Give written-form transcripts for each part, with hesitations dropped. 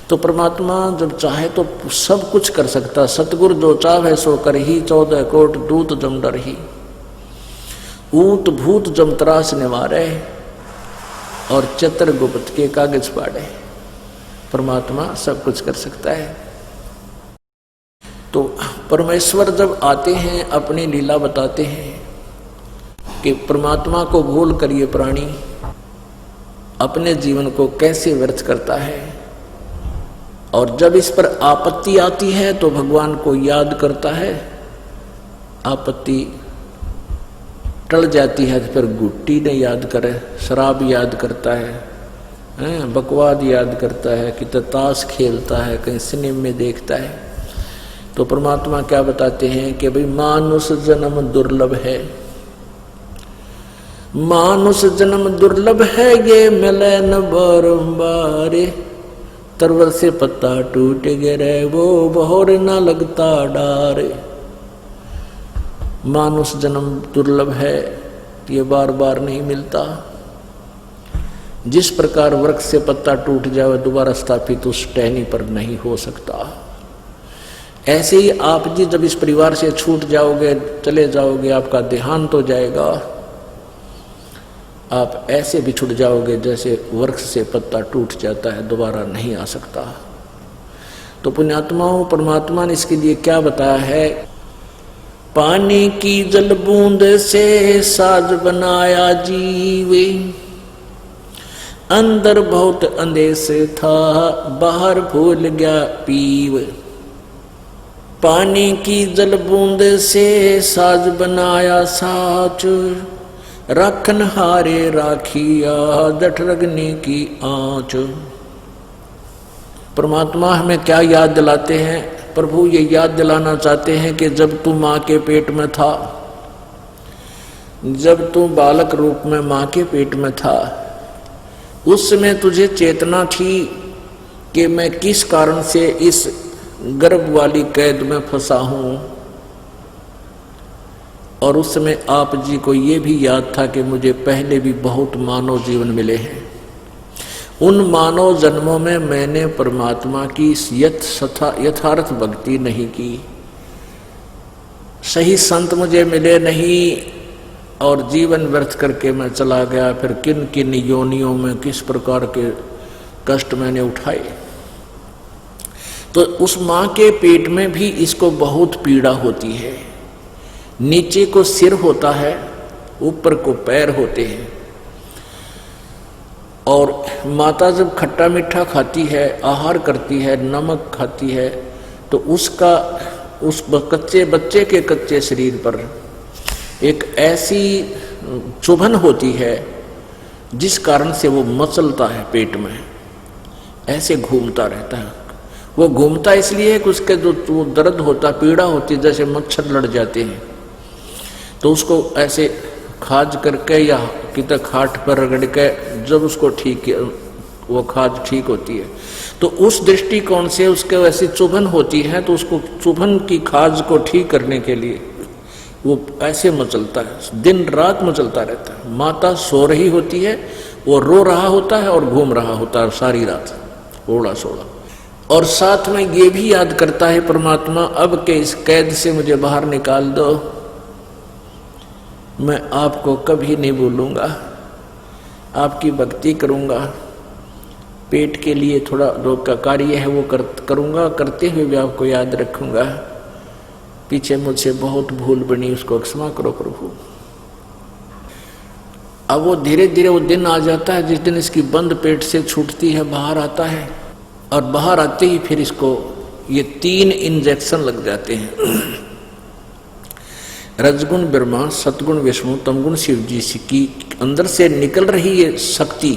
तो परमात्मा जब चाहे तो सब कुछ कर सकता। सतगुरु जो चाहे सो कर ही, 14 कोट दूत जम डर ही। ऊत भूत जम त्रास निवारे, और चित्रगुप्त के कागज पाड़े। परमात्मा सब कुछ कर सकता है। तो परमेश्वर जब आते हैं अपनी लीला बताते हैं कि परमात्मा को भूल कर ये प्राणी अपने जीवन को कैसे व्यर्थ करता है, और जब इस पर आपत्ति आती है तो भगवान को याद करता है। आपत्ति टल जाती है तो फिर गुट्टी ने याद करे, शराब याद करता है, बकवाद याद करता है, कि ताश खेलता है, कहीं सिनेमा में देखता है। तो परमात्मा क्या बताते हैं कि भाई मानुष जन्म दुर्लभ है, मानुष जन्म दुर्लभ है, ये मिले न बारंबार। तरवर से पत्ता टूट गिरे, वो बहोर न लगता डार। मानुष जन्म दुर्लभ है, ये बार बार नहीं मिलता। जिस प्रकार वृक्ष से पत्ता टूट जाए दोबारा स्थापित उस टहनी पर नहीं हो सकता, ऐसे ही आप जी जब इस परिवार से छूट जाओगे, चले जाओगे, आपका देहांत हो जाएगा, आप ऐसे भी छूट जाओगे जैसे वृक्ष से पत्ता टूट जाता है, दोबारा नहीं आ सकता। तो पुण्यात्माओं, परमात्मा ने इसके लिए क्या बताया है? पानी की जल बूंद से साज बनाया जीवे, अंदर बहुत अंदेश था, बाहर भूल गया पीव। पानी की जल बूंद से साज बनाया साच, राखन हारे राखिया जठ रगने की आंच। परमात्मा हमें क्या याद दिलाते हैं? प्रभु ये याद दिलाना चाहते हैं कि जब तू माँ के पेट में था, जब तू बालक रूप में माँ के पेट में था, उस समय तुझे चेतना थी कि मैं किस कारण से इस गर्भ वाली कैद में फंसा हूं। और उस समय आप जी को ये भी याद था कि मुझे पहले भी बहुत मानव जीवन मिले हैं। उन मानव जन्मों में मैंने परमात्मा की यथार्थ भक्ति नहीं की, सही संत मुझे मिले नहीं, और जीवन व्यर्थ करके मैं चला गया। फिर किन किन योनियों में किस प्रकार के कष्ट मैंने उठाए। तो उस माँ के पेट में भी इसको बहुत पीड़ा होती है। नीचे को सिर होता है, ऊपर को पैर होते हैं। और माता जब खट्टा मीठा खाती है, आहार करती है, नमक खाती है, तो उसका उस कच्चे बच्चे के कच्चे शरीर पर एक ऐसी चुभन होती है जिस कारण से वो मचलता है, पेट में ऐसे घूमता रहता है। वो घूमता इसलिए कि उसके जो दर्द होता, पीड़ा होती, जैसे मच्छर लड़ जाते हैं, तो उसको ऐसे खाज करके या कितने खाट पर रगड़ के जब उसको ठीक, वो खाज ठीक होती है, तो उस दृष्टिकोण से उसके वैसी चुभन होती है। तो उसको चुभन की खाज को ठीक करने के लिए वो ऐसे मचलता है, दिन रात मचलता रहता है। माता सो रही होती है, वो रो रहा होता है और घूम रहा होता है सारी रात, ओड़ा सोड़ा। और साथ में ये भी याद करता है परमात्मा, अब के इस कैद से मुझे बाहर निकाल दो, मैं आपको कभी नहीं भूलूंगा, आपकी भक्ति करूंगा, पेट के लिए थोड़ा जो का कार्य है वो करूंगा, करते हुए भी आपको याद रखूंगा। पीछे मुझसे बहुत भूल बनी, उसको क्षमा करो प्रभु। अब वो धीरे धीरे वो दिन आ जाता है जिस दिन इसकी बंद पेट से छूटती है, बाहर आता है, और बाहर आते ही फिर इसको ये 3 इंजेक्शन लग जाते हैं। रजगुण ब्रह्मा, सतगुण विष्णु, तमगुण शिव जी की अंदर से निकल रही ये शक्ति,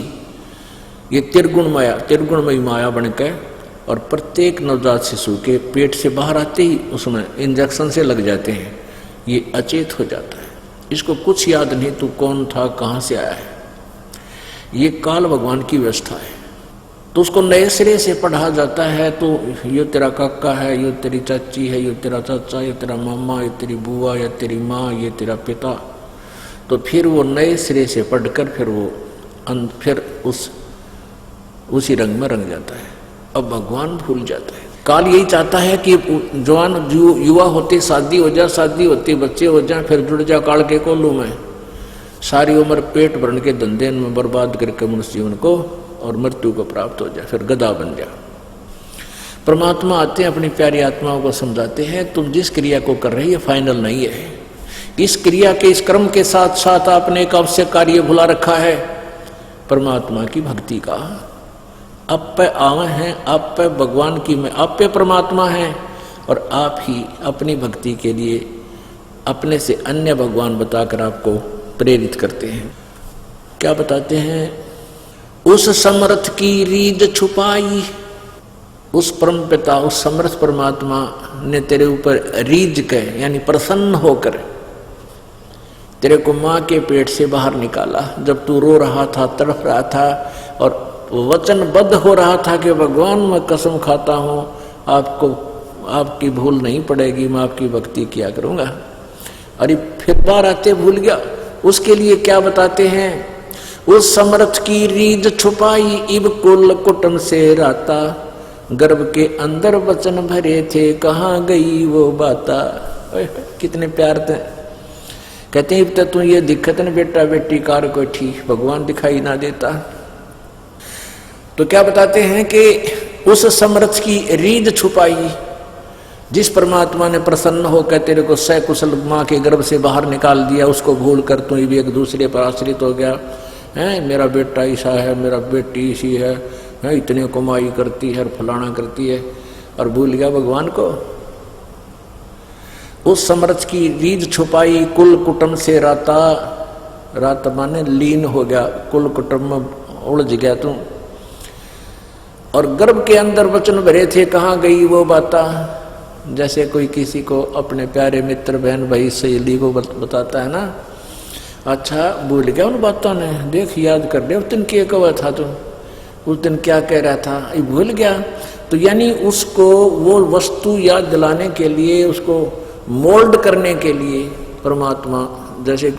ये त्रिगुणमयी माया बनकर, और प्रत्येक नवजात शिशु के पेट से बाहर आते ही उसमें इंजेक्शन से लग जाते हैं। ये अचेत हो जाता है, इसको कुछ याद नहीं तू कौन था, कहाँ से आया है। ये काल भगवान की व्यवस्था है। तो उसको नए सिरे से पढ़ा जाता है, तो ये तेरा काका है, ये तेरी चाची है, ये तेरा चाचा, ये तेरा मामा, ये तेरी बुआ, ये तेरी माँ, ये तेरा पिता। तो फिर वो नए सिरे से पढ़कर फिर वो फिर उसी रंग में रंग जाता है। अब भगवान भूल जाता है। काल यही चाहता है कि जवान युवा होते शादी हो जाए, शादी होते बच्चे हो जाए, फिर जुड़ जा काल के कोलू में, सारी उम्र पेट भरने के धंधे में बर्बाद करके मनुष्य जीवन को और मृत्यु को प्राप्त हो जाए, फिर गधा बन जाए। परमात्मा आते हैं, अपनी प्यारी आत्माओं को समझाते हैं, तुम जिस क्रिया को कर रहे हो ये फाइनल नहीं है। इस क्रिया के, इस कर्म के साथ साथ आपने एक आवश्यक कार्य भुला रखा है, परमात्मा की भक्ति का। आप पे आवे हैं, आप पे भगवान की में, आप पे परमात्मा है और आप ही अपनी भक्ति के लिए अपने से अन्य भगवान बताकर आपको प्रेरित करते हैं। क्या बताते हैं? उस समर्थ की रीझ छुपाई, उस परम पिता, उस समर्थ परमात्मा ने तेरे ऊपर रीझ के यानी प्रसन्न होकर तेरे को माँ के पेट से बाहर निकाला, जब तू रो रहा था, तड़प रहा था और वचनबद्ध हो रहा था कि भगवान मैं कसम खाता हूँ आपको, आपकी भूल नहीं पड़ेगी, मैं आपकी भक्ति किया करूँगा। अरे फिर बार आते भूल गया। उसके लिए क्या बताते हैं? उस समर्थ की रीझ छुपाई, इब कुल कुटुंब से राता, गर्भ के अंदर वचन भरे थे, कहाँ गई वो बाता। कितने प्यार थे। कहते हैं तब तू ये दिक्कत न बेटा बेटी कार को ठीक भगवान दिखाई ना देता। तो क्या बताते हैं कि उस समर्थ की रीझ छुपाई, जिस परमात्मा ने प्रसन्न होकर तेरे को सकुशल माँ के गर्भ से बाहर निकाल दिया, उसको भूल कर तू भी एक दूसरे पर आश्रित हो गया है। मेरा बेटा ऐसा है, मेरा बेटी ऐसी है, इतने कमाई करती है, फलाना करती है, और भूल गया भगवान को। उस समर्थ की रीझ छुपाई, कुल कुटुंब से राता, रात माने लीन हो गया, कुल कुटुंब में उलझ गया तू। और गर्भ के अंदर वचन भरे थे, कहाँ गई वो बाता। जैसे कोई किसी को अपने प्यारे मित्र, बहन, भाई, सहेली को बताता है ना, अच्छा भूल गया उन बातों ने, देख याद कर दे, उस दिन क्या कहा था तुम, उस दिन क्या कह रहा था, ये भूल गया। तो यानी उसको वो वस्तु याद दिलाने के लिए, उसको मोल्ड करने के लिए परमात्मा, जैसे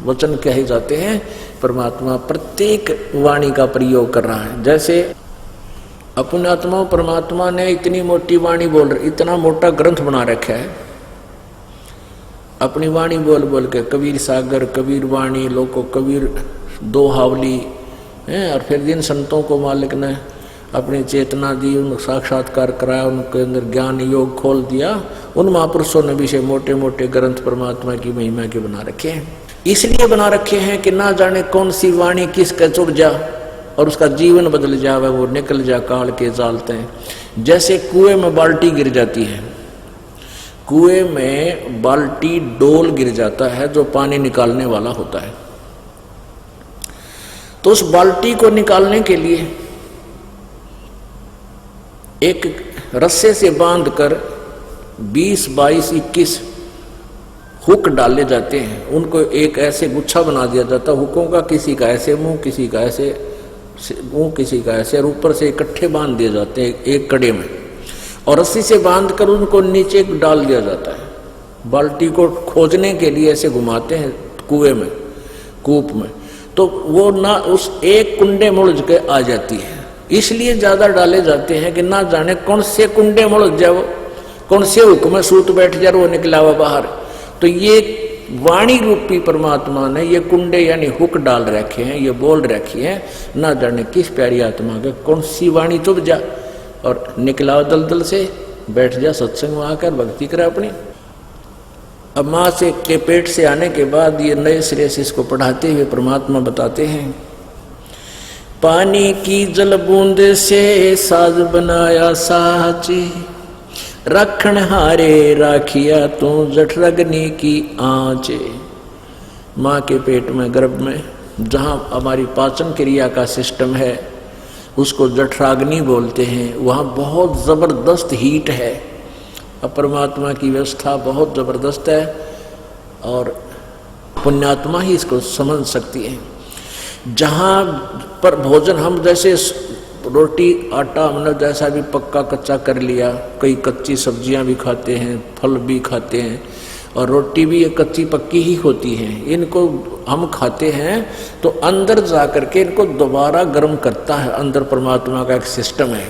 वचन कहे जाते हैं, परमात्मा प्रत्येक वाणी का प्रयोग कर रहा है। जैसे अपने आत्मा परमात्मा ने इतनी मोटी वाणी बोल रही, इतना मोटा ग्रंथ बना रखा है, अपनी वाणी बोल बोल के, कबीर सागर, कबीर वाणी, लोको कबीर दो हावली है। और फिर जिन संतों को मालिक ने अपनी चेतना दी, उन साक्षात्कार कराया, उनके अंदर ज्ञान योग खोल दिया, उन महापुरुषों ने भी से मोटे मोटे ग्रंथ परमात्मा की महिमा के बना रखे हैं। इसलिए बना रखे हैं कि ना जाने कौन सी वाणी किसका चुभ जा और उसका जीवन बदल जावे, वो निकल जा काल के जालते हैं। जैसे कुएं में बाल्टी गिर जाती है, कुएं में बाल्टी डोल गिर जाता है जो पानी निकालने वाला होता है, तो उस बाल्टी को निकालने के लिए एक रस्से से बांधकर 20, 22, 21 हुक डाले जाते हैं। उनको एक ऐसे गुच्छा बना दिया जाता है हुकों का, किसी का ऐसे मुंह, किसी का ऐसे मुंह, किसी का ऐसे, और ऊपर से इकट्ठे बांध दिए जाते हैं एक कड़े में, और रस्सी से बांधकर उनको नीचे डाल दिया जाता है। बाल्टी को खोजने के लिए ऐसे घुमाते हैं कुएं में, कूप में, तो वो ना उस एक कुंडे में उलझ के आ जाती है। इसलिए ज्यादा डाले जाते हैं कि ना जाने कौन से कुंडे में उलझ जाओ, कौन से हुक में सूत बैठ जाए, वो निकला हुआ बाहर। तो ये वाणी रूपी परमात्मा ने ये कुंडे यानी हुक डाल रखे हैं, ये बोल रखी है, ना जाने किस प्यारी आत्मा के कौन सी वाणी चुभ जा और निकला दलदल से बैठ जा, सत्संग में आकर भक्ति करे अपनी। अब माँ से के पेट से आने के बाद ये नए सिरे से इसको पढ़ाते हुए परमात्मा बताते हैं, पानी की जल बूंद से साज बनाया साची, रखण हारे राखिया तू जठरग्नि की आँचे। माँ के पेट में, गर्भ में, जहाँ हमारी पाचन क्रिया का सिस्टम है उसको जठराग्नि बोलते हैं, वहाँ बहुत ज़बरदस्त हीट है। अब परमात्मा की व्यवस्था बहुत ज़बरदस्त है और पुण्यात्मा ही इसको समझ सकती है। जहाँ पर भोजन हम जैसे रोटी आटा मतलब जैसा भी पक्का कच्चा कर लिया, कई कच्ची सब्जियां भी खाते हैं, फल भी खाते हैं, और रोटी भी ये कच्ची पक्की ही होती है। इनको हम खाते हैं तो अंदर जा करके इनको दोबारा गर्म करता है, अंदर परमात्मा का एक सिस्टम है।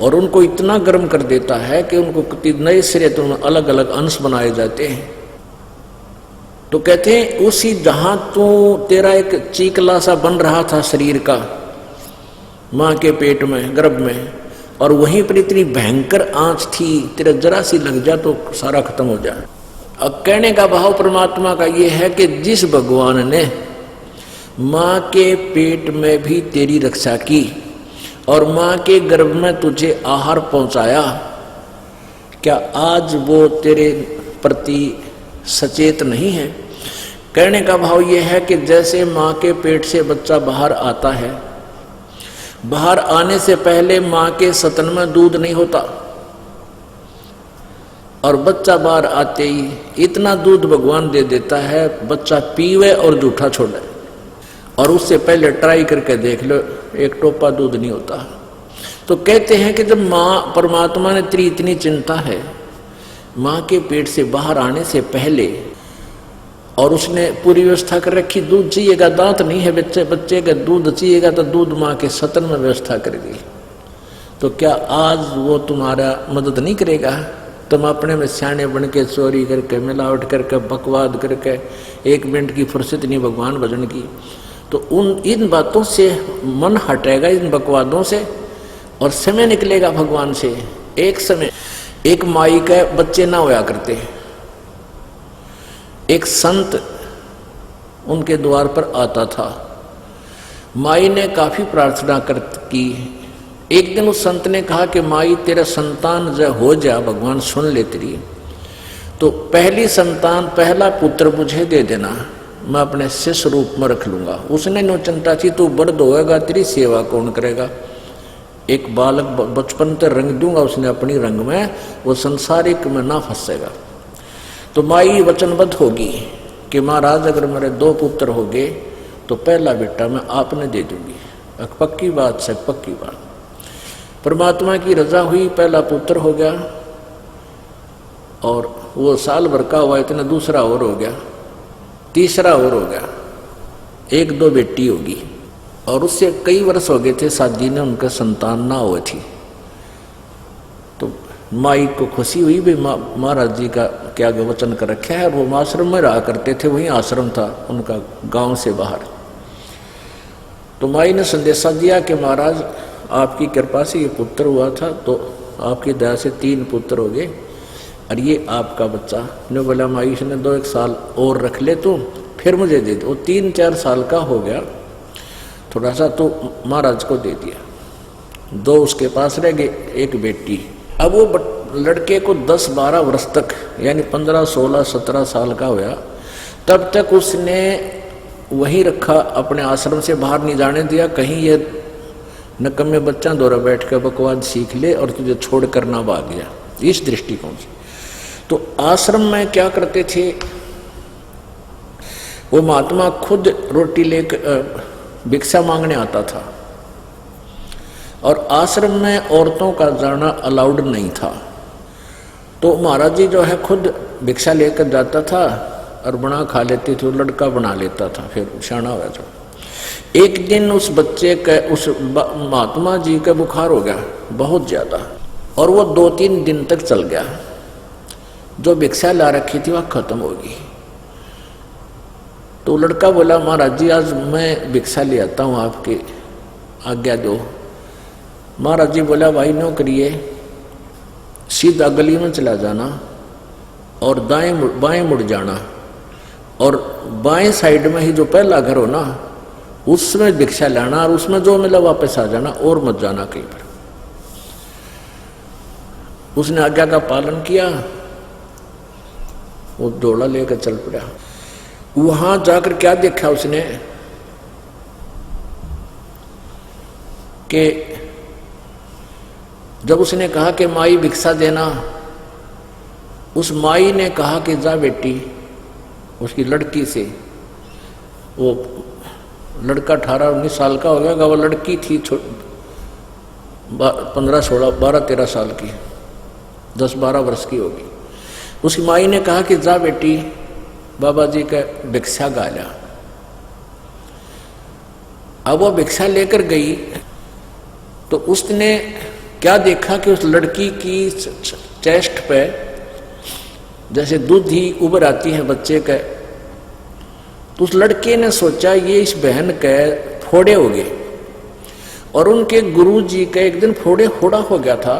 और उनको इतना गर्म कर देता है कि उनको नए सिरे तो अलग अलग अंश बनाए जाते हैं। तो कहते हैं उसी जहां तो तेरा एक चीकला सा बन रहा था शरीर का मां के पेट में, गर्भ में, और वहीं पर इतनी भयंकर आंच थी, तेरा जरा सी लग जा तो सारा खत्म हो जाए। अब कहने का भाव परमात्मा का ये है कि जिस भगवान ने मां के पेट में भी तेरी रक्षा की और मां के गर्भ में तुझे आहार पहुंचाया, क्या आज वो तेरे प्रति सचेत नहीं है? कहने का भाव ये है कि जैसे मां के पेट से बच्चा बाहर आता है, बाहर आने से पहले मां के सतन में दूध नहीं होता और बच्चा बाहर आते ही इतना दूध भगवान दे देता है, बच्चा पीवे और जूठा छोड़े। और उससे पहले ट्राई करके देख लो, एक टोपा दूध नहीं होता। तो कहते हैं कि जब मां परमात्मा ने तेरी इतनी चिंता है मां के पेट से बाहर आने से पहले, और उसने पूरी व्यवस्था कर रखी, दूध चाहिएगा, दांत नहीं है बच्चे का दूध चाहिएगा तो दूध मां के सतन में व्यवस्था कर दी, तो क्या आज वो तुम्हारा मदद नहीं करेगा? तुम अपने में सियाने बन के चोरी करके, मिलावट करके, बकवाद करके, 1 मिनट की फुर्सत नहीं भगवान भजन की, तो इन बातों से मन हटेगा, इन बकवादों से, और समय निकलेगा भगवान से। एक समय एक माई के बच्चे ना होया करते, एक संत उनके द्वार पर आता था, माई ने काफी प्रार्थना की। एक दिन उस संत ने कहा कि माई तेरा संतान जब हो जा, भगवान सुन ले तेरी, तो पहली संतान, पहला पुत्र मुझे दे देना, मैं अपने शिष्य रूप में रख लूंगा। उसने नो चिंता थी, तू बड़ होएगा, तेरी सेवा कौन करेगा? एक बालक बचपन से रंग दूंगा उसने अपनी रंग में, वो संसारिक में ना फंसेगा। तो माई वचनबद्ध होगी कि महाराज अगर मेरे 2 पुत्र हो गए तो पहला बेटा मैं आपने दे दूंगी। पक्की बात से पक्की बात। परमात्मा की रजा हुई, पहला पुत्र हो गया और वो साल भर का हुआ, इतना दूसरा और हो गया, तीसरा और हो गया, 1-2 बेटी होगी। और उससे कई वर्ष हो गए थे शादी ने, उनका संतान ना हुई थी। तो माई को खुशी हुई भी महाराज जी का क्या वचन कर रखा है, और वो आश्रम में रहा करते थे, वहीं आश्रम था उनका गांव से बाहर। तो माई ने संदेशा दिया कि महाराज आपकी कृपा से ये पुत्र हुआ था, तो आपकी दया से 3 पुत्र हो गए और ये आपका बच्चा। ने बोला माई ने 2-1 साल और रख ले तो फिर मुझे दे दो। वो 3-4 साल का हो गया, थोड़ा सा तो महाराज को दे दिया। 2 उसके पास रह गए, 1 बेटी। अब वो लड़के को 10-12 वर्ष तक, यानी 15, 16, 17 साल का हुआ, तब तक उसने वहीं रखा, अपने आश्रम से बाहर नहीं जाने दिया, कहीं ये नकम्मे बच्चा दौरा बैठ कर बकवाद सीख ले और तुझे छोड़ कर ना भाग गया, इस दृष्टिकोण से। तो आश्रम में क्या करते थे, वो महात्मा खुद रोटी लेकर भिक्षा मांगने आता था, और आश्रम में औरतों का जाना अलाउड नहीं था। तो महाराज जी जो है खुद भिक्षा लेकर जाता था और बना खा लेते थे, लड़का बना लेता था, फिर शाना हो जाता। एक दिन उस बच्चे के, उस महात्मा जी का बुखार हो गया बहुत ज्यादा, और वो 2-3 दिन तक चल गया। जो भिक्षा ला रखी थी वह खत्म होगी। तो लड़का बोला महाराज जी आज मैं भिक्षा ले आता हूँ, आपकी आज्ञा दो। महाराज जी बोला भाई नो करिए, सीधा गली में चला जाना और बाएं मुड़ जाना, और बाएं साइड में ही जो पहला घर हो ना उसमें भिक्षा लाना, और उसमें जो मिला वापस आ जाना, और मत जाना कहीं पर। उसने आज्ञा का पालन किया, वो डोला लेकर चल पड़ा। वहां जाकर क्या देखा उसने कि जब उसने कहा कि माई भिक्षा देना, उस माई ने कहा कि जा बेटी, उसकी लड़की से, वो लड़का 18-19 साल का हो गया, वो लड़की थी 15-16, 12-13 साल की, 10-12 वर्ष की होगी। उसकी माई ने कहा कि जा बेटी बाबा जी का भिक्षा गाला। अब वो भिक्षा लेकर गई तो उसने क्या देखा कि उस लड़की की चेस्ट पे जैसे दूध ही उभर आती है बच्चे के, तो उस लड़के ने सोचा ये इस बहन के फोड़े हो गए। और उनके गुरुजी का एक दिन फोड़ा हो गया था,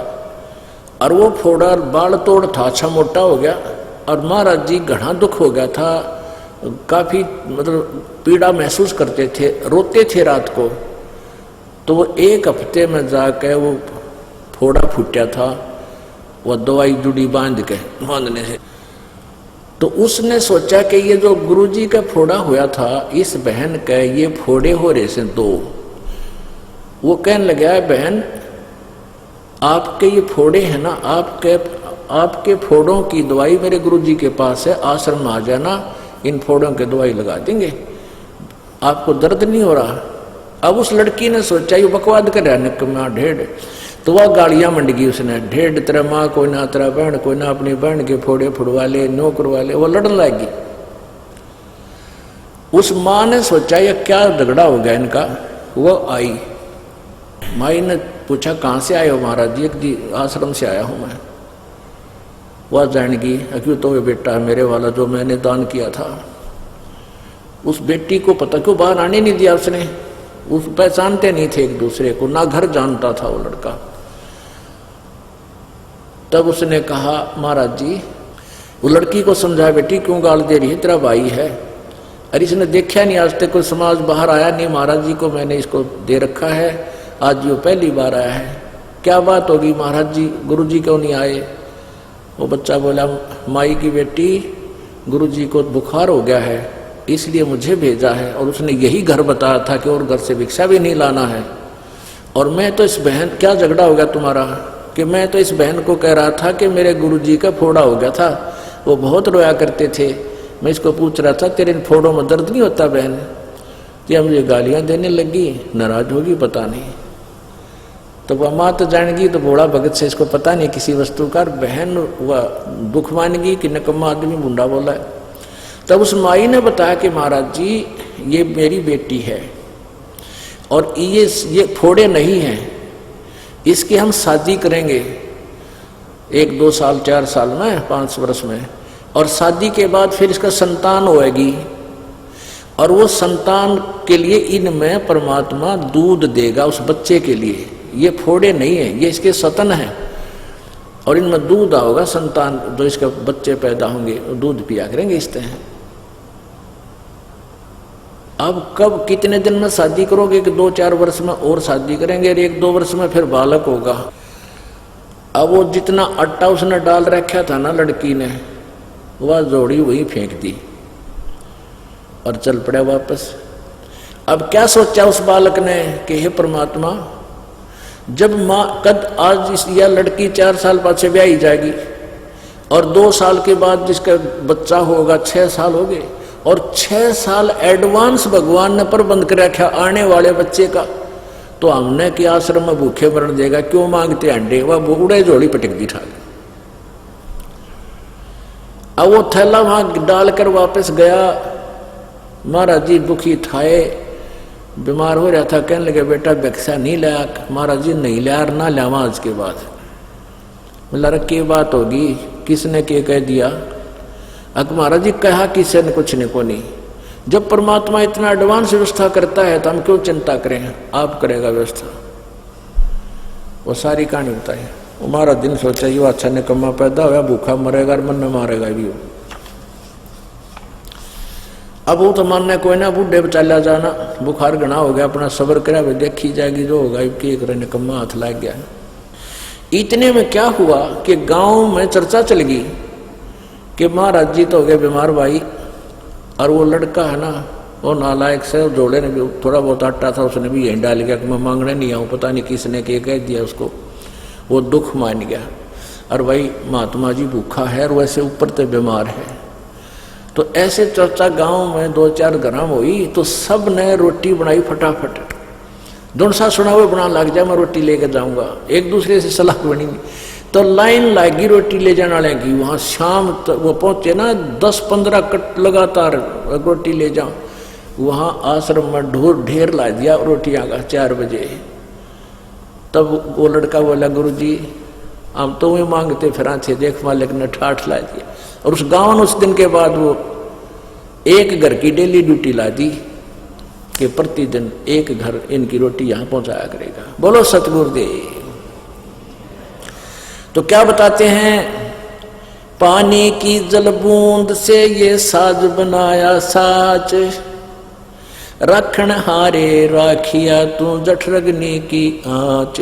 और वो फोड़ा बाल तोड़ था, अच्छा मोटा हो गया, और महाराज जी घना दुख हो गया था, काफी मतलब पीड़ा महसूस करते थे, रोते थे रात को। तो वो एक हफ्ते में जाके वो फोड़ा फूटा था, वो दवाई जुड़ी बांधने से। तो उसने सोचा कि ये जो गुरुजी का फोड़ा हुआ था, इस बहन के ये फोड़े हो रहे से दो। वो कहने लगा, बहन आपके ये फोड़े हैं ना, आपके फोड़ों की दवाई मेरे गुरुजी के पास है, आश्रम में आ जाना, इन फोड़ों की दवाई लगा देंगे, आपको दर्द नहीं हो रहा। अब उस लड़की ने सोचा ये बकवाद कर रहा निकम्मा ढेड़, तो वह गालियां मंड गई उसने, ढेड़ तेरा माँ कोई ना तेरा बहन कोई ना, अपनी बहन के फोड़े फुड़वा ले, नौकर वाले, वो लड़ने लगी। उस माँ ने सोचा ये क्या झगड़ा हो गया इनका। वो आई, माई ने पूछा कहाँ से आए हो महाराज जी? जी आश्रम से आया हूँ मैं। वह जानेगी क्यों, तो वे बेटा है मेरे वाला जो मैंने दान किया था। उस बेटी को पता क्यों बाहर आने नहीं दिया उसने, उस पहचानते नहीं थे एक दूसरे को, ना घर जानता था वो लड़का। तब उसने कहा महाराज जी, वो लड़की को समझाया, बेटी क्यों गाल दे रही है, तेरा भाई है। अरे इसने देखा नहीं आज तक कोई समाज, बाहर आया नहीं, महाराज जी को मैंने इसको दे रखा है, आज वो पहली बार आया है। क्या बात होगी महाराज जी, गुरु जी क्यों नहीं आए? वो बच्चा बोला, माई की बेटी गुरु जी को बुखार हो गया है इसलिए मुझे भेजा है, और उसने यही घर बताया था कि और घर से भिक्षा भी नहीं लाना है। और मैं तो इस बहन, क्या झगड़ा हो गया तुम्हारा? कि मैं तो इस बहन को कह रहा था कि मेरे गुरुजी का फोड़ा हो गया था, वो बहुत रोया करते थे, मैं इसको पूछ रहा था तेरे इन फोड़ों में दर्द नहीं होता बहन? तो मुझे गालियां देने लगी, नाराज होगी पता नहीं। तो वह माँ तो जानेगी, तो भोला भगत से इसको पता नहीं किसी वस्तु का, बहन वह दुख मानेगी कि नकम्मा आदमी बुंडा बोला है। तब उस माई ने बताया कि महाराज जी ये मेरी बेटी है और ये फोड़े नहीं हैं, इसकी हम शादी करेंगे 1, 2 साल, 4 साल में, 5 वर्ष में, और शादी के बाद फिर इसका संतान होएगी, और वो संतान के लिए इनमें परमात्मा दूध देगा उस बच्चे के लिए। ये फोड़े नहीं है, ये इसके सतन है, और इनमें दूध आओगा, संतान जो इसके बच्चे पैदा होंगे दूध पिया करेंगे इस तरह। अब कब कितने दिन में शादी करोगे? कि 2-4 वर्ष में और शादी करेंगे, और 1-2 वर्ष में फिर बालक होगा। अब वो जितना आटा उसने डाल रखा था ना लड़की ने, वह जोड़ी वही फेंक दी और चल पड़ा वापस। अब क्या सोचा उस बालक ने कि हे परमात्मा, जब माँ कद आज यह लड़की 4 साल बाद से ब्याही जाएगी, और 2 साल के बाद जिसका बच्चा होगा 6 साल हो गए, और 6 साल एडवांस भगवान ने प्रबंध कर रखा आने वाले बच्चे का, तो हमने कि आश्रम में भूखे मरण देगा, क्यों मांगते अंडे? वह बुढ़े झोली पटक दी ठाक। अब वो थैला वहां डालकर वापस गया। महाराज जी दुखी थाए, बीमार हो रहा था, कहने लगे बेटा भिक्षा नहीं लाया? महाराज जी नहीं लाया, ना लावा आज के बाद। बोला की बात होगी, किसने के कह दिया? अब महाराज जी कहा किसी ने कुछ नहीं को नहीं। जब परमात्मा इतना एडवांस व्यवस्था करता है तो हम क्यों चिंता करें, आप करेगा व्यवस्था। वो सारी कहानी बताई। वो महाराज दिन सोचा ये अच्छा निकम्मा पैदा हुआ, भूखा मरेगा और मन में मारेगा भी हो। अब वो तो मानने कोई ना, बूढ़े चला जाना, बुखार घना हो गया, अपना सब्र करा, देखी जाएगी जो होगा, कि निकम्मा हाथ लग गया। इतने में क्या हुआ कि गांव में चर्चा चल गई कि महाराज जी तो हो गए बीमार भाई, और वो लड़का है ना, वो नालायक से जोड़े ने भी थोड़ा बहुत आटा था, उसने भी यहीं डाल गया कि मैं मांगने नहीं आऊँ, पता नहीं किसने के कह दिया उसको। वो दुख मान गया, और भाई महात्मा जी भूखा है और वैसे ऊपर तो बीमार है। तो ऐसे चर्चा गांव में 2-4 ग्राम हुई, तो सब ने रोटी बनाई फटाफट। दुनसा सुना हुआ बना लग जा, मैं रोटी लेकर जाऊंगा, एक दूसरे से सलाह बनी। तो लाइन लगी रोटी ले जाने वाले की। वहां शाम वो पहुंचे ना, 10-15 कट लगातार रोटी ले जाओ। वहां आश्रम में ढेर ला दिया रोटियां का 4 बजे। तब वो लड़का बोला, गुरुजी हम तो वही मांगते फिर थे, देख मालिक ने ठाठ ला दिया। और उस गांव ने उस दिन के बाद वो एक घर की डेली ड्यूटी ला दी कि प्रतिदिन एक घर इनकी रोटी यहां पहुंचाया करेगा। बोलो सतगुरुदेव। तो क्या बताते हैं, पानी की जल बूंद से ये साज बनाया साच, रखन हारे राखिया तू जठरग्नि की आंच।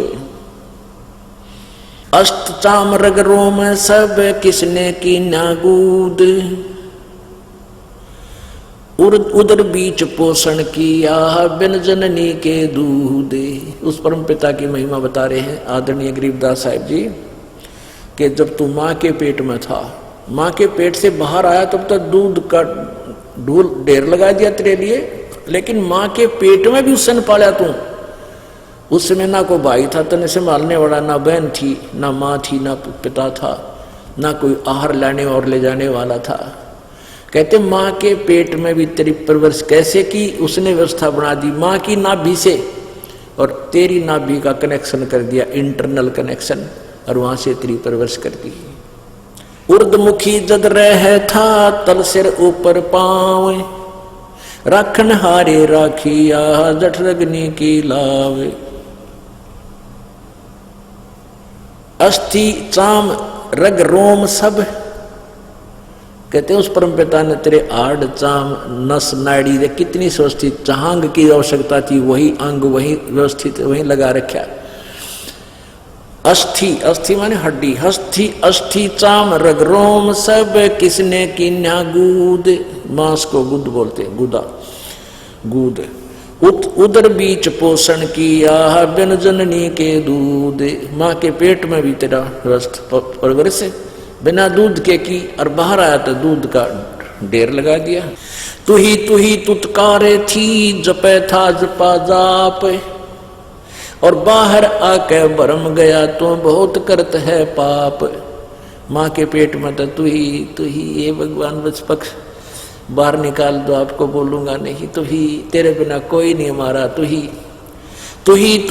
अष्ट चाम रग रोम सब किसने की नागूद, उदर बीच पोषण किया बिन जननी के दूध। उस परम पिता की महिमा बता रहे हैं आदरणीय गरीबदास साहिब जी कि जब तू माँ के पेट में था, माँ के पेट से बाहर आया तब तक दूध का ढूल ढेर लगा दिया तेरे लिए, लेकिन माँ के पेट में भी उसने पाला तू। उस समय ना कोई भाई था तने संभालने वाला, ना बहन थी, ना माँ थी, ना पिता था, ना कोई आहार लाने और ले जाने वाला था। कहते माँ के पेट में भी तेरी परवरिश कैसे की, उसने व्यवस्था बना दी माँ की नाभि से, और तेरी नाभि का कनेक्शन कर दिया, इंटरनल कनेक्शन, और वहां से तेरी परवरिश कर दी। उर्दमुखी जद रह था तल सिर ऊपर पाँव, राखन हारे राखिया जठरग्नि की लावे। अस्थि चाम रग रोम सब, कहते हैं उस परम पिता ने तेरे आड़ चाम नस नाड़ी दे कितनी व्यवस्थित, जहांग की आवश्यकता थी वही अंग वही व्यवस्थित वही लगा रखा। अस्थि, अस्थि माने हड्डी, हस्थि अस्थि चाम रग रोम सब किसने की न्यागूद, मांस को गुद बोलते, गुदा गुद। उदर बीच पोषण किया बिन जननी के दूध, माँ के पेट में भी तेरा परवरिश बिना दूध के की, और बाहर आया तो दूध का ढेर लगा दिया। तू ही तुतकारे थी जपे था जपा जाप, और बाहर आके भरम गया तो बहुत करत है पाप। माँ के पेट में तो तू ही ये भगवान बस पक्ष बाहर निकाल दो, आपको बोलूंगा नहीं, तू ही, तेरे बिना कोई नहीं हमारा, तू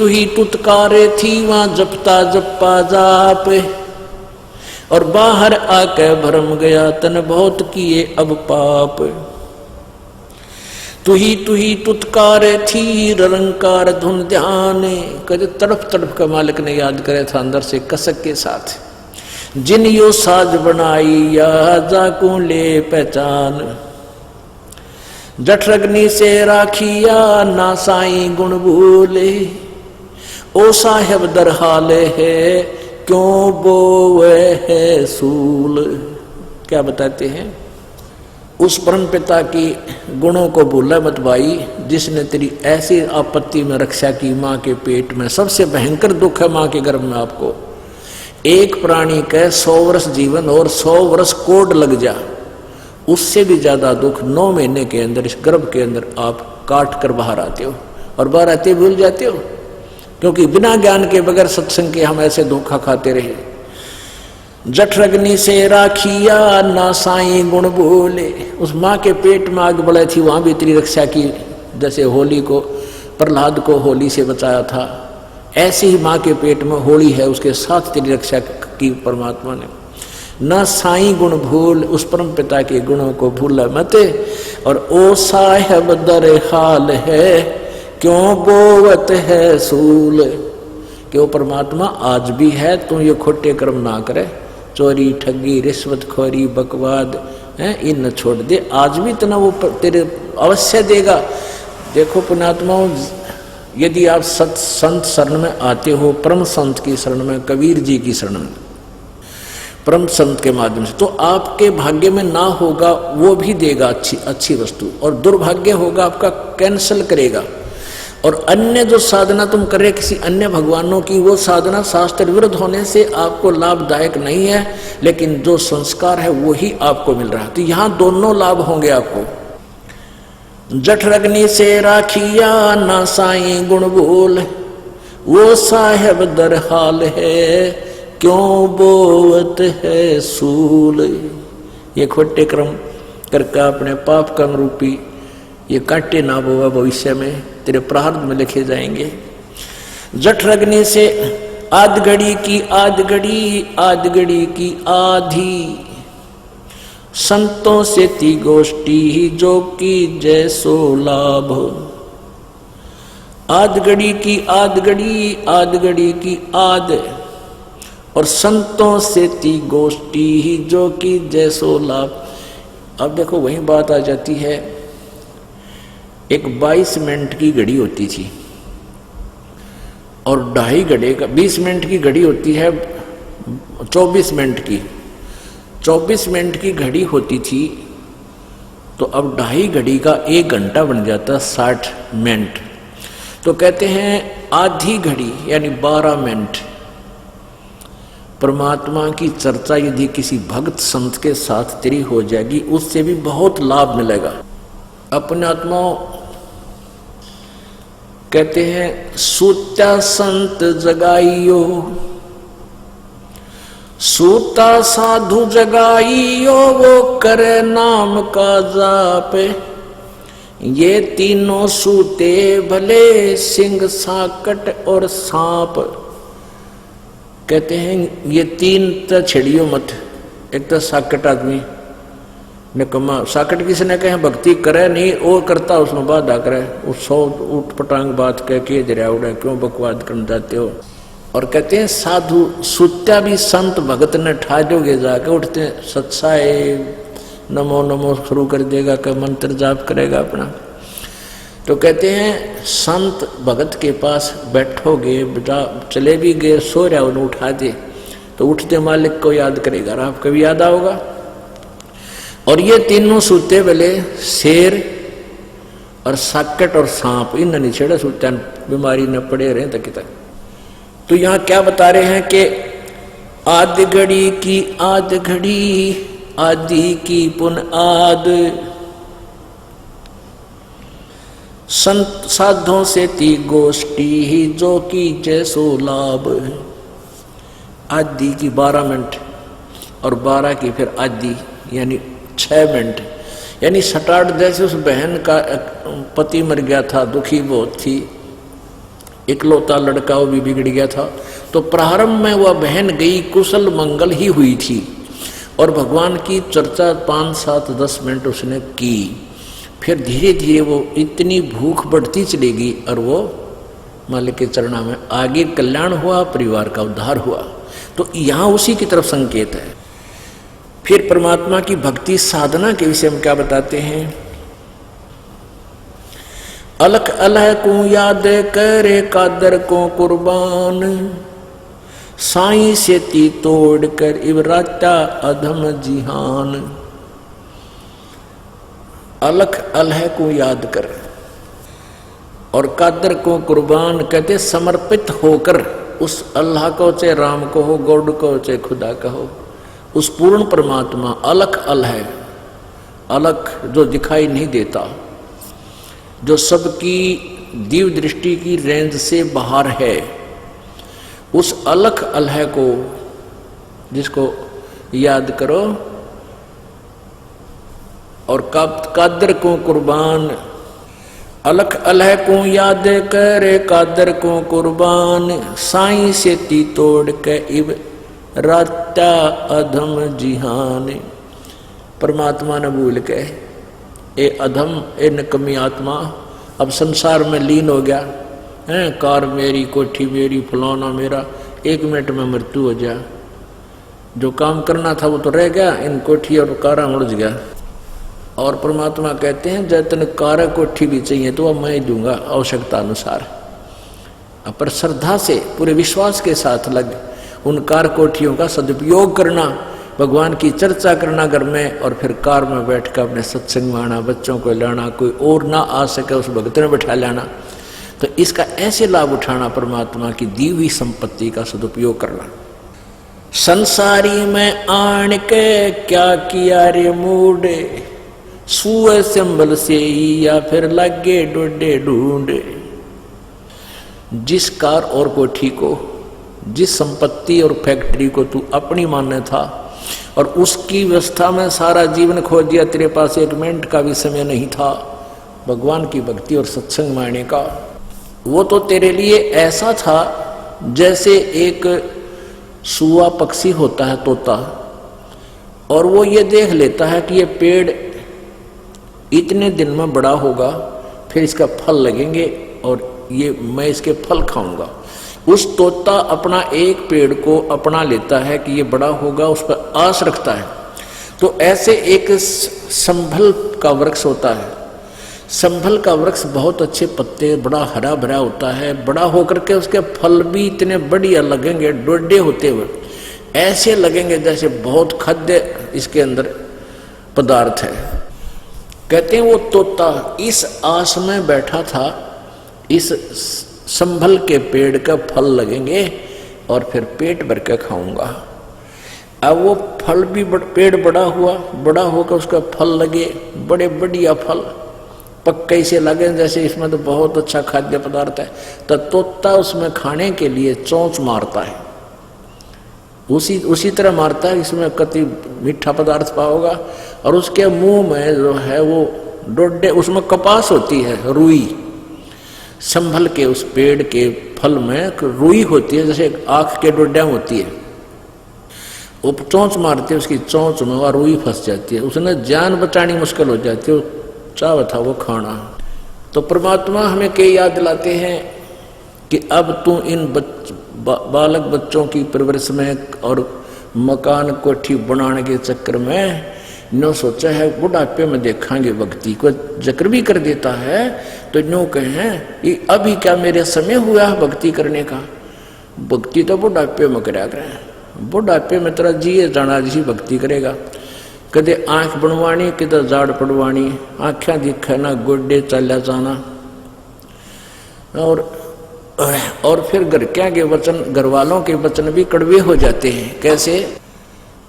ही तुतकारे थी वहां जपता जपा जाप, और बाहर आके भरम गया तन बहुत किए अब पाप। तू ही तुतकारे थी रंकार धुन ध्यान, कदे तड़प तड़प का मालिक ने याद करे था अंदर से कसक के साथ। जिन यो साज बनाई या जाकू ले पहचान, जठरग्नि से राखिया ना साई गुण भूले, ओ साहेब दरहाले है क्यों बोवे है सूल। क्या बताते हैं, उस परम पिता की गुणों को भूला मत भाई, जिसने तेरी ऐसी आपत्ति में रक्षा की। माँ के पेट में सबसे भयंकर दुख है माँ के गर्भ में। आपको एक प्राणी का 100 वर्ष जीवन और 100 वर्ष कोड लग जा, उससे भी ज्यादा दुख 9 महीने के अंदर इस गर्भ के अंदर आप काट कर बाहर आते हो, और बाहर आते भूल जाते हो, क्योंकि बिना ज्ञान के बगैर सत्संग के हम ऐसे धोखा खाते रहे। जठरग्नि से राखिया ना साई गुण भूले, उस माँ के पेट में आग बढ़ी थी, वहां भी तेरी रक्षा की। जैसे होली को, प्रहलाद को होली से बचाया था, ऐसे ही माँ के पेट में होली है, उसके साथ तेरी रक्षा की परमात्मा ने। न साई गुण भूल, उस परम पिता के गुणों को भूल मत। और ओ साहेब दर हाल है क्यों बोवत है सूल, कि वो परमात्मा आज भी है, तू ये खोटे कर्म ना करे, चोरी ठगी रिश्वतखोरी बकवाद है, इन न छोड़ दे, आज भी इतना वो तेरे अवश्य देगा। देखो पुण्यात्माओं, यदि आप संत शरण में आते हो, परम संत की शरण में, कबीर जी की शरण में, परम संत के माध्यम से, तो आपके भाग्य में ना होगा वो भी देगा अच्छी वस्तु, और दुर्भाग्य होगा आपका कैंसल करेगा। और अन्य जो साधना तुम कर रहे किसी अन्य भगवानों की, वो साधना शास्त्र विरुद्ध होने से आपको लाभदायक नहीं है, लेकिन जो संस्कार है वही आपको मिल रहा है। तो यहाँ दोनों लाभ होंगे आपको। जठरग्नि से राखिया ना साई गुण भूल, वो साहेब दरहाल है क्यों बोवत है सूल। ये खोटे कर्म करके अपने पाप कर्म रूपी ये कांटे ना बोवा, भविष्य में तेरे प्रारब्ध में लिखे जाएंगे। जठ रगने से आध घड़ी की आध घड़ी, आध घड़ी की आधी, संतों से ती गोष्ठी जो की जैसो लाभ। आध घड़ी की आध घड़ी, आध घड़ी की आध, और संतों से ती गोष्ठी जो की जैसो लाभ। अब देखो वही बात आ जाती है, एक 22 मिनट की घड़ी होती थी और 2.5 घंटे का 20 मिनट की घड़ी होती है, 24 मिनट की 24 मिनट की घड़ी होती थी, तो अब 2.5 घड़ी का 1 घंटा बन जाता 60 मिनट। तो कहते हैं आधी घड़ी यानी 12 मिनट परमात्मा की चर्चा यदि किसी भक्त संत के साथ तेरी हो जाएगी, उससे भी बहुत लाभ मिलेगा। अपने आत्माओं कहते हैं सूत्या संत जगाइयो, सूता साधु जगाइयो, वो करे नाम का जाप। ये तीनों सूते भले, सिंह साकट और सांप। कहते हैं ये 3 तो छेड़ियो मत। एक तो साकट आदमी निकम्मा, साकट किसने कहे भक्ति करे नहीं, वो करता उसमें बाधा करे, उस 100 उठ पटांग बात कह के दरिया उड़ा क्यों बकवाद करना चाहते हो। और कहते हैं साधु सुत्या भी संत भगत ने ठा दोगे जाके, उठते सत्साए नमो नमो शुरू कर देगा, का मंत्र जाप करेगा अपना। तो कहते हैं संत भगत के पास बैठोगे, चले भी गए, सो रहा उन्हें उठा दे तो उठते मालिक को याद करेगा, और आपको भी याद आओगा। और ये तीनों सूते वाले शेर और साकट और सांप, इन नहीं छेड़ा सूत्या बीमारी न पड़े रहे तक तक। तो यहाँ क्या बता रहे हैं कि आध घड़ी की आध घड़ी, आदि की पुन आद, संत साधों से ती गोष्ठी जो की जैसो लाभ। आदि की 12 मिनट और 12 की फिर आदि यानी 6 मिनट, यानी 7-8 जैसे उस बहन का पति मर गया था, दुखी बहुत थी, इकलौता लड़का वो भी बिगड़ गया था। तो प्रारंभ में वह बहन गई, कुशल मंगल ही हुई थी, और भगवान की चर्चा 5, 7, 10 मिनट उसने की। फिर धीरे धीरे वो इतनी भूख बढ़ती चलेगी और वो मालिक के चरणों में आगे कल्याण हुआ, परिवार का उद्धार हुआ। तो यहाँ उसी की तरफ संकेत है। फिर परमात्मा की भक्ति साधना के विषय में क्या बताते हैं, अलख अलह को याद करे कादर को कुर्बान, साईं से ती तोड़ कर इवराता अधम जिहान। अलख अलह को याद कर और कादर को कुर्बान, कहते समर्पित होकर उस अल्लाह को, चाहे राम को हो, गॉड को, चाहे खुदा का हो, उस पूर्ण परमात्मा अलख अलह, अलख जो दिखाई नहीं देता, जो सबकी दिव्य दृष्टि की रेंज से बाहर है, उस अलख अलह को जिसको याद करो, और कादर को कुर्बान, अलख अलह को याद करे कादर को कुर्बान, साईं से ती तोड़ के इब राता अधम जिहान। परमात्मा ने भूल के ए अधम, ए नकमी आत्मा, अब संसार में लीन हो गया है, कार मेरी, कोठी मेरी, फलाना मेरा, 1 मिनट में मृत्यु हो जाए। जो काम करना था वो तो रह गया, इन कोठी और कारा उलझ गया। और परमात्मा कहते हैं जब तन कार कोठी भी चाहिए तो अब मैं दूंगा आवश्यकता अनुसार। पर श्रद्धा से पूरे विश्वास के साथ लग उन कार कोठियों का सदुपयोग करना, भगवान की चर्चा करना घर में, और फिर कार में बैठकर अपने सत्संग में आना, बच्चों को लाना, कोई और ना आ सके उस भक्त में बैठा लाना। तो इसका ऐसे लाभ उठाना, परमात्मा की दी हुई संपत्ति का सदुपयोग करना। संसारी में आन के क्या किया रे मूडे, सुए संबल से ही या फिर लगे डोडे ढूंढे। जिस कार और कोठी को, जिस संपत्ति और फैक्ट्री को तू अपनी मानने था और उसकी व्यवस्था में सारा जीवन खो दिया, तेरे पास 1 मिनट का भी समय नहीं था भगवान की भक्ति और सत्संग मानने का। वो तो तेरे लिए ऐसा था जैसे एक सुआ पक्षी होता है, तोता, और वो ये देख लेता है कि ये पेड़ इतने दिन में बड़ा होगा, फिर इसका फल लगेंगे और ये मैं इसके फल खाऊंगा। उस तोता अपना एक पेड़ को अपना लेता है कि ये बड़ा होगा, उस पर आस रखता है। तो ऐसे एक संभल का वृक्ष होता है। संभल का वृक्ष बहुत अच्छे पत्ते, बड़ा हरा भरा होता है, बड़ा होकर के उसके फल भी इतने बढ़िया लगेंगे, डोडे होते हुए ऐसे लगेंगे जैसे बहुत खाद्य इसके अंदर पदार्थ है। कहते हैं वो तोता इस आस में बैठा था, इस संभल के पेड़ का फल लगेंगे और फिर पेट भर के खाऊंगा। अब वो फल भी पेड़ बड़ा हुआ, बड़ा होकर उसका फल लगे, बड़े बढ़िया फल पक्के से लगे जैसे इसमें तो बहुत अच्छा खाद्य पदार्थ है। तो तोता उसमें खाने के लिए चोंच मारता है, उसी तरह मारता है इसमें कति मीठा पदार्थ पाओगा। और उसके मुंह में जो है वो डोडे, उसमें कपास होती है, रुई। संभल के उस पेड़ के फल में रुई होती है, जैसे आंख के डोडिया होती है। वो चोंच मारती है, उसकी चोंच में वह रुई फंस जाती है, उसने जान बचानी मुश्किल हो जाती है, वो चाव था वो खाना। तो परमात्मा हमें कई याद दिलाते हैं कि अब तू इन बालक बच्चों की परवरिश में और मकान कोठी बनाने के चक्कर में नो सोचा है बुढ़ापे में देखांगे भक्ति को, जिक्र भी कर देता है तो नो कहें ये अभी क्या मेरे समय हुआ है भक्ति करने का। भक्ति तो बुढ़ापे में करा करें, बुढ़ापे में तेरा जिए जाना जी भक्ति करेगा। कदे आंख बनवानी, किधर जाड़ पड़वानी, आँखें दिखे ना गोडे चला जाना। और फिर घर के वचन, घर वालों के वचन भी कड़वे हो जाते हैं। कैसे?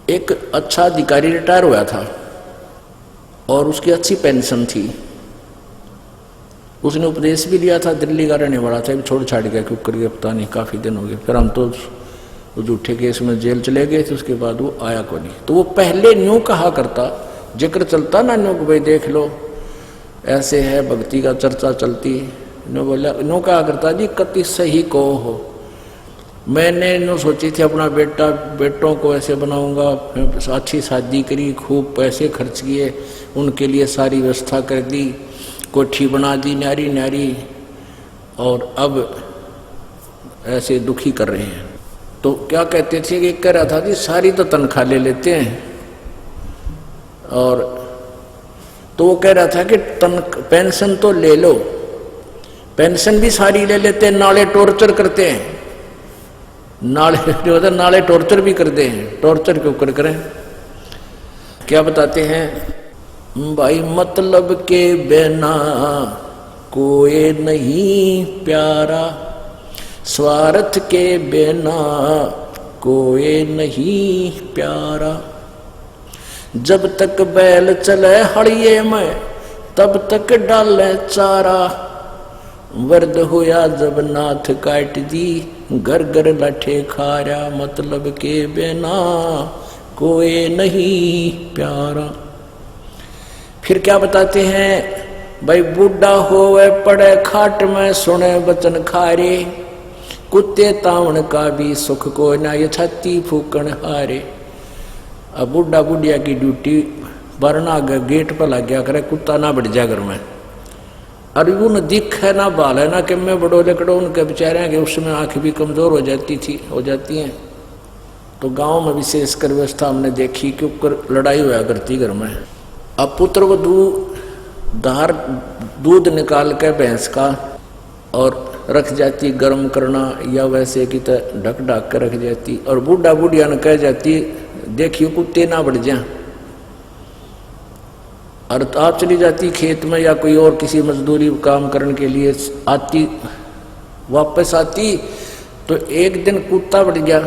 एक अच्छा अधिकारी रिटायर हुआ था और उसकी अच्छी पेंशन थी, उसने उपदेश भी लिया था, दिल्ली का रहने वाला था, छोड़ छाड़ गया क्यों करके पता नहीं, काफी दिन हो गए। फिर हम तो झूठे केस में जेल चले गए थे, उसके बाद वो आया को नहीं। तो वो पहले न्यू कहा करता, जिक्र चलता ना न्यू, भाई देख लो ऐसे है, भक्ति का चर्चा चलती, न्यू बोला, न्यू कहा करता जी कति सही को हो, मैंने नो सोची थी अपना बेटों को ऐसे बनाऊंगा, अच्छी शादी करी, खूब पैसे खर्च किए, उनके लिए सारी व्यवस्था कर दी, कोठी बना दी न्यारी न्यारी, और अब ऐसे दुखी कर रहे हैं। तो क्या कहते थे कि कह रहा था जी सारी तो तनख्वाह ले लेते हैं, और तो वो कह रहा था कि पेंशन तो ले लो, पेंशन भी सारी ले लेते हैं, नाले टॉर्चर करते हैं, नाले जो होता है नाले टॉर्चर भी करते हैं, टॉर्चर क्यों करें। क्या बताते हैं भाई, मतलब के बिना कोई नहीं प्यारा, स्वार्थ के बिना कोई नहीं प्यारा, जब तक बैल चले हड़िए में तब तक डाले चारा, वर्द होया जब नाथ काट दी घर घर लठे खारा, मतलब के बिना कोई नहीं प्यारा। फिर क्या बताते हैं भाई, बूढ़ा होवे पड़े खाट में सुने वचन खारे, कुत्ते तावण का भी सुख को ना ये छाती फूकण हारे। अब बूढ़ा बुढ़िया की ड्यूटी वरना गेट पर लग गया करे, कुत्ता ना बढ़ जाए घर में, और उन दिख है ना बाल है ना कि मैं बड़ो लकड़ो, उनके बेचारे के उसमें आंख भी कमजोर हो जाती हैं। तो गांव में विशेषकर व्यवस्था हमने देखी कि ऊपर लड़ाई हुआ करती घर में। अब पुत्र वधू धार दूध निकाल के भैंस का और रख जाती गर्म करना, या वैसे कि ढक ढक कर रख जाती, और बूढ़ा बुढ़िया ने कह जाती देखियो कुत्ते ना बढ़ जाए, और आप चली जाती खेत में या कोई और किसी मजदूरी काम करने के लिए आती, वापस आती तो एक दिन कुत्ता बढ़ गया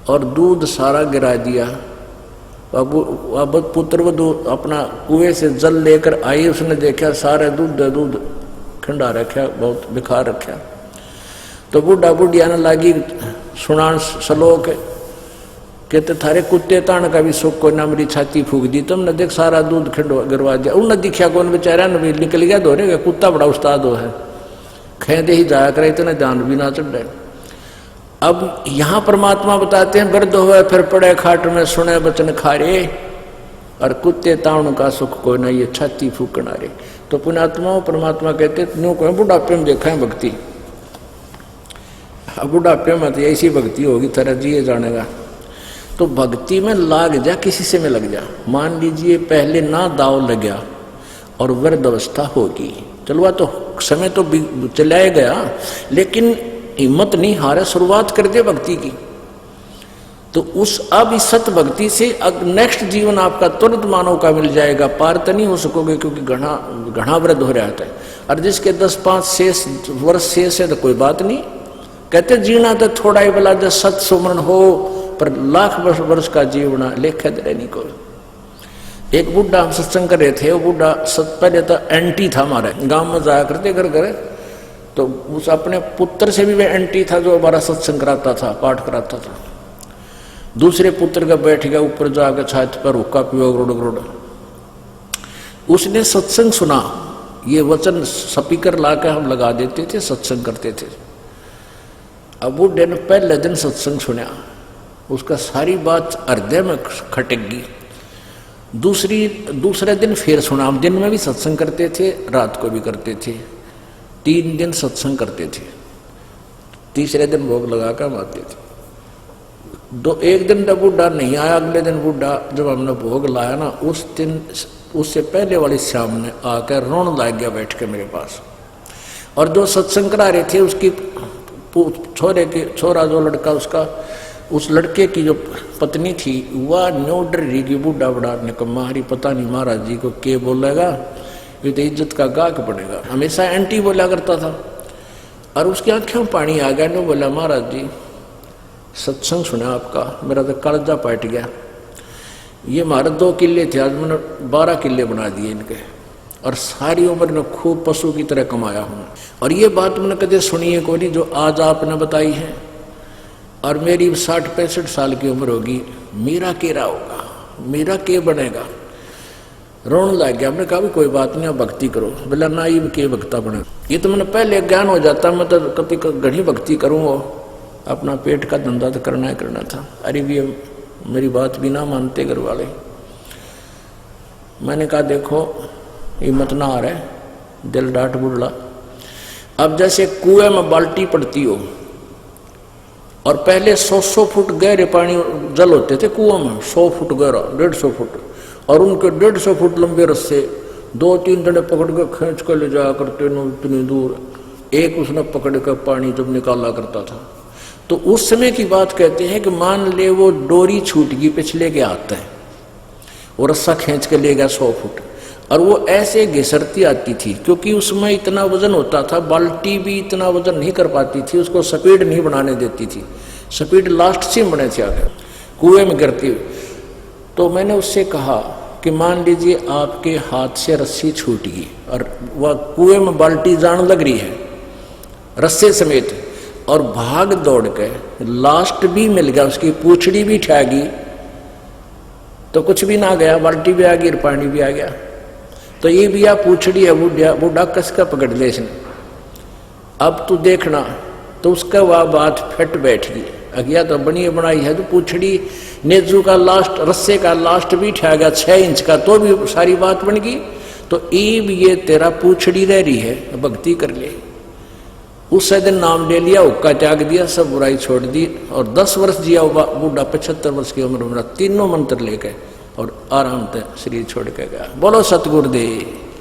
और दूध सारा गिरा दिया। अब पुत्र वधू अपना कुएं से जल लेकर आई, उसने देखा सारे दूध खंडा रखा, बहुत बिखार रखा। तो बूढ़ा बुढ़िया ने लागी सुनान श्लोक, कहते थारे कुत्ते तान का भी सुख को ना मेरी छाती फूक दी, तुमने देख सारा दूध खंडवा गिरवा दिया। उन्हें दिखा कौन बेचारा ने भी निकल गया धोरेगा, कुत्ता बड़ा उस्ताद हो है, खेदे ही जाया करे, इतने जान भी ना चढ़े। अब यहाँ परमात्मा बताते हैं वृद्ध हुए फिर पड़े खाट में, सुने बचन खारे, और कुत्ते ताउन का सुख कोई ना, ये छाती फूकना रे। तो पुण्यात्मा परमात्मा कहते न्यू को बुढ़ापे में देखा है भक्ति, अब बुढ़ापे में तो ऐसी भक्ति होगी तरह जिए जानेगा। तो भक्ति में लाग जा, किसी से में लग जा। मान लीजिए पहले ना दाव लग गया और वृद्ध अवस्था होगी, चलो तो समय तो चलाया गया, लेकिन हिम्मत नहीं हारे, शुरुआत कर दे भक्ति की। तो उस अब इस सत भक्ति से नेक्स्ट जीवन आपका तुरंत मानव का मिल जाएगा, पार तो नहीं हो सकोगे क्योंकि घना वृद्ध हो रहा है। और जिसके 10-5 वर्ष शेष है तो कोई बात नहीं, कहते जीना तो थोड़ा ही बला, जब सत सुमरण हो, पर लाख वर्ष का जीवना लेखे नहीं को। एक बुढ़ा हम सत्संग कर रहे थे, वो बुढ़ा पहले तो एंटी था, हमारे गांव में जाया करते घर घर, तो उस अपने पुत्र से भी वह एंटी था जो हमारा सत्संग कराता था, पाठ कराता था। दूसरे पुत्र का बैठ गया ऊपर जाकर छात पर, हुक्का पियो गरुड़। उसने सत्संग सुना, ये वचन स्पीकर लाकर हम लगा देते थे, सत्संग करते थे। अब बुढ़े ने पहले दिन सत्संग सुना, उसका सारी बात हृदय में खटक गई। दूसरे दिन फिर सुना, हम दिन में भी सत्संग करते थे, रात को भी करते थे, 3 दिन सत्संग करते थे। तीसरे दिन भोग लगाकर हम आते थे। एक दिन तो बुढ़ा नहीं आया, अगले दिन बुढ़ा जब हमने भोग लाया ना, उस दिन उससे पहले वाली शाम ने आकर रोने लग गया बैठ के मेरे पास। और जो सत्संग करा रहे थे उसकी छोरा जो लड़का उसका, उस लड़के की जो पत्नी थी, वह न्यू डर रही कि बुढ़ा बड़ा निकम्मा, हरी पता नहीं महाराज जी को के बोलेगा, ये तो इज्जत का गाहक बनेगा। हमेशा एंटी बोला करता था। और उसकी आंखों में पानी आ गया, नो बोला महाराज जी सत्संग सुना आपका, मेरा तो कलजा पाट गया। ये हमारे 2 किले थे, आज मैंने 12 किले बना दिए इनके, और सारी उम्र ने खूब पशु की तरह कमाया हूँ। और ये बात मैंने कदे सुनी है कोई जो आज आपने बताई है, और मेरी 60-65 साल की उम्र होगी, मेरा केरा होगा, मेरा के बनेगा। रोने लग गया। हमने कहा भी कोई बात नहीं, आप भक्ति करो। बोला ना ये के भक्ता बने, ये तो मैंने पहले ज्ञान हो जाता, मैं तो कभी घनी भक्ति करूँ, अपना पेट का धंधा तो करना था। अरे भी मेरी बात भी ना मानते घर वाले। मैंने कहा देखो हिम्मत ना आ रहा है, दिल डांट बुढ़ला। अब जैसे कुएं में बाल्टी पड़ती हो, और पहले 100 फुट गहरे पानी जल होते थे कुएं में, 100 फुट गहरा, 150 फुट, और उनके 150 फुट लंबे रस्से 2-3 जने पकड़ कर खींच कर ले जाया करते न इतनी दूर। एक उसने पकड़ कर पानी जब निकाला करता था। तो उस समय की बात कहते हैं कि मान ले वो डोरी छूट गई पिछले के हाथ है, वो रस्सा खींच के ले गया 100 फुट, और वो ऐसे घिसरती आती थी, क्योंकि उसमें इतना वजन होता था, बाल्टी भी इतना वजन नहीं कर पाती थी, उसको स्पीड नहीं बनाने देती थी, स्पीड लास्ट से बने थे आगे कुएं में गिरती हुई। तो मैंने उससे कहा कि मान लीजिए आपके हाथ से रस्सी छूट गई और वह कुएं में बाल्टी जान लग रही है रस्से समेत, और भाग दौड़ के लास्ट भी मिल गया, उसकी पूछड़ी भी ठा गई, तो कुछ भी ना गया, बाल्टी भी आ गई और पानी भी आ गया। तो ये भी आ पूछड़ी है, बूढ़ा कस का पकड़ ले इसने, अब तू देखना। तो उसका वह बात फिट बैठ गई, अगिया तो बनी बनाई है, तो पूछड़ी नेजू का लास्ट, रस्से का लास्ट भी ठा गया 6 इंच का, तो भी सारी बात बन गई। तो ये तेरा पूछड़ी रह रही है, भक्ति कर ले। उस दिन नाम ले लिया, हुक्का त्याग दिया, सब बुराई छोड़ दी, और 10 वर्ष जिया बूढ़ा, 75 वर्ष की उम्र में तीनों मंत्र लेके और आराम से शरीर छोड़ के गया। बोलो सतगुरुदेव।